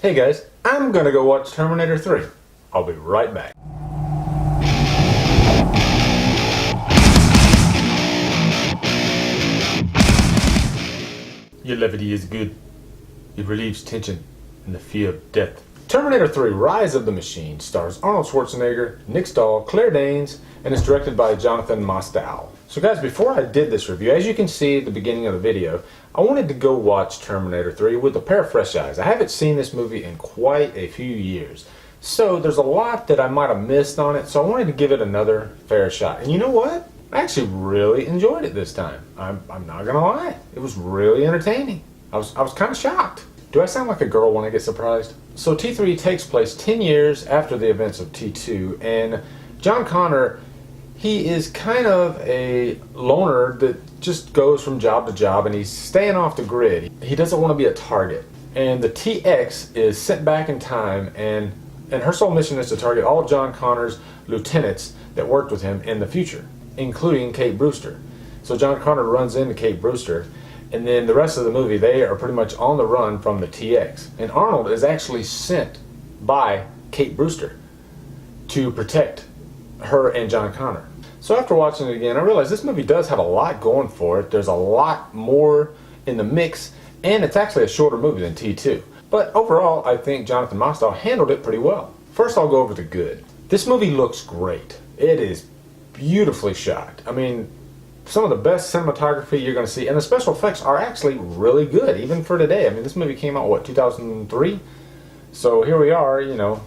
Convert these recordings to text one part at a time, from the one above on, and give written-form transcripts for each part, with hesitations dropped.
Hey guys, I'm gonna go watch Terminator 3. I'll be right back. Your levity is good. It relieves tension and the fear of death. Terminator 3 Rise of the Machine stars Arnold Schwarzenegger, Nick Stahl, Claire Danes, and is directed by Jonathan Mostow. So guys, before I did this review, as you can see at the beginning of the video, I wanted to go watch Terminator 3 with a pair of fresh eyes. I haven't seen this movie in quite a few years. So there's a lot that I might have missed on it, so I wanted to give it another fair shot. And you know what? I actually really enjoyed it this time. I'm not gonna lie. It was really entertaining. I was kind of shocked. Do I sound like a girl when I get surprised? So T3 takes place 10 years after the events of T2, and John Connor, he is kind of a loner that just goes from job to job, and he's staying off the grid. He doesn't want to be a target. And the TX is sent back in time, and her sole mission is to target all of John Connor's lieutenants that worked with him in the future, including Kate Brewster. So John Connor runs into Kate Brewster, and then the rest of the movie, they are pretty much on the run from the TX. And Arnold is actually sent by Kate Brewster to protect her and John Connor. So after watching it again, I realized this movie does have a lot going for it. There's a lot more in the mix, and it's actually a shorter movie than T2. But overall, I think Jonathan Mostow handled it pretty well. First, I'll go over the good. This movie looks great. It is beautifully shot. I mean, some of the best cinematography you're going to see, and the special effects are actually really good, even for today. I mean, this movie came out, what, 2003? So here we are, you know,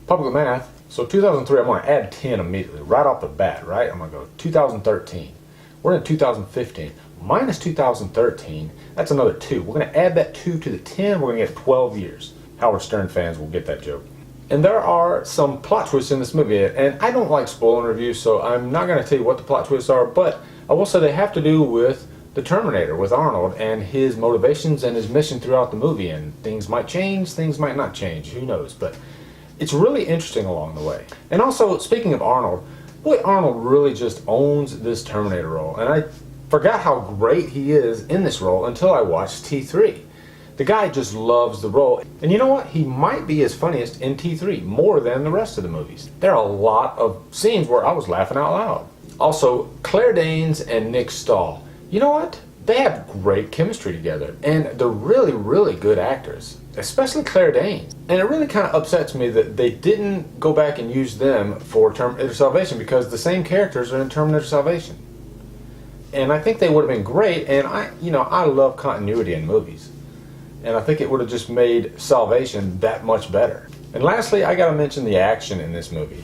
public math. So 2003, I'm going to add 10 immediately, right off the bat, right? I'm going to go 2013. We're in 2015. Minus 2013, that's another 2. We're going to add that 2 to the 10. We're going to get 12 years. Howard Stern fans will get that joke. And there are some plot twists in this movie, and I don't like spoiling reviews, so I'm not going to tell you what the plot twists are, but I will say they have to do with the Terminator, with Arnold, and his motivations and his mission throughout the movie. And things might change, things might not change, who knows, but it's really interesting along the way. And also, speaking of Arnold, boy, Arnold really just owns this Terminator role, and I forgot how great he is in this role until I watched T3. The guy just loves the role, and you know what? He might be his funniest in T3 more than the rest of the movies. There are a lot of scenes where I was laughing out loud. Also, Claire Danes and Nick Stahl. You know what? They have great chemistry together, and they're really, really good actors, especially Claire Danes. And it really kind of upsets me that they didn't go back and use them for Terminator Salvation, because the same characters are in Terminator Salvation. And I think they would have been great, and I love continuity in movies. And I think it would have just made Salvation that much better. And lastly, I gotta mention the action in this movie.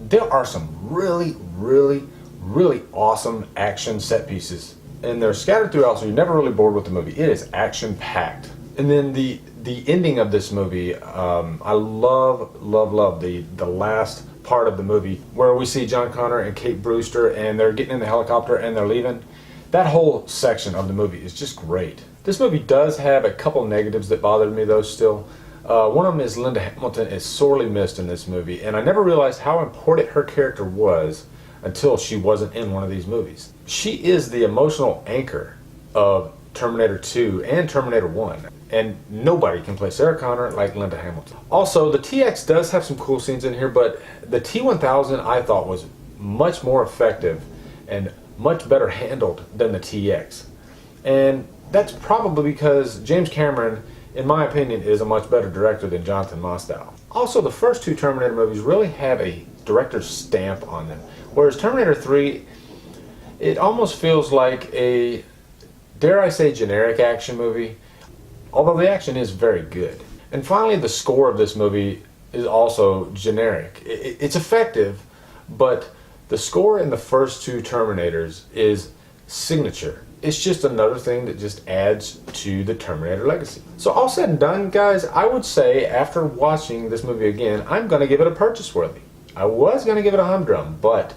There are some really, really, really awesome action set pieces, and they're scattered throughout, so you're never really bored with the movie. It is action-packed. And then the ending of this movie, I love the last part of the movie where we see John Connor and Kate Brewster, and they're getting in the helicopter and they're leaving. That whole section of the movie is just great. This movie does have a couple negatives that bothered me though still. One of them is Linda Hamilton is sorely missed in this movie, and I never realized how important her character was until she wasn't in one of these movies. She is the emotional anchor of Terminator 2 and Terminator 1, and nobody can play Sarah Connor like Linda Hamilton. Also, the TX does have some cool scenes in here, but the T1000 I thought was much more effective and much better handled than the TX. And that's probably because James Cameron, in my opinion, is a much better director than Jonathan Mostow. Also, the first 2 Terminator movies really have a director's stamp on them, whereas Terminator 3, it almost feels like a, dare I say, generic action movie, although the action is very good. And finally, the score of this movie is also generic. It's effective, but the score in the first 2 Terminators is signature. It's just another thing that just adds to the Terminator legacy. So all said and done, guys, I would say after watching this movie again, I'm going to give it a purchase worthy. I was going to give it a humdrum, but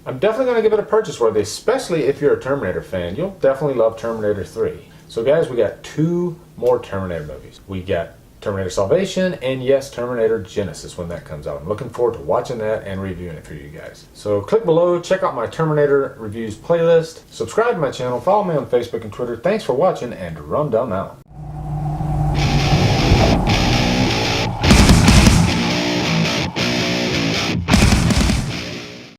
I'm definitely going to give it a purchase worthy, especially if you're a Terminator fan. You'll definitely love Terminator 3. So guys, we got 2 more Terminator movies. We got Terminator Salvation, and yes, Terminator Genesis when that comes out. I'm looking forward to watching that and reviewing it for you guys. So click below, check out my Terminator reviews playlist, subscribe to my channel, follow me on Facebook and Twitter. Thanks for watching, and Rum Dum out.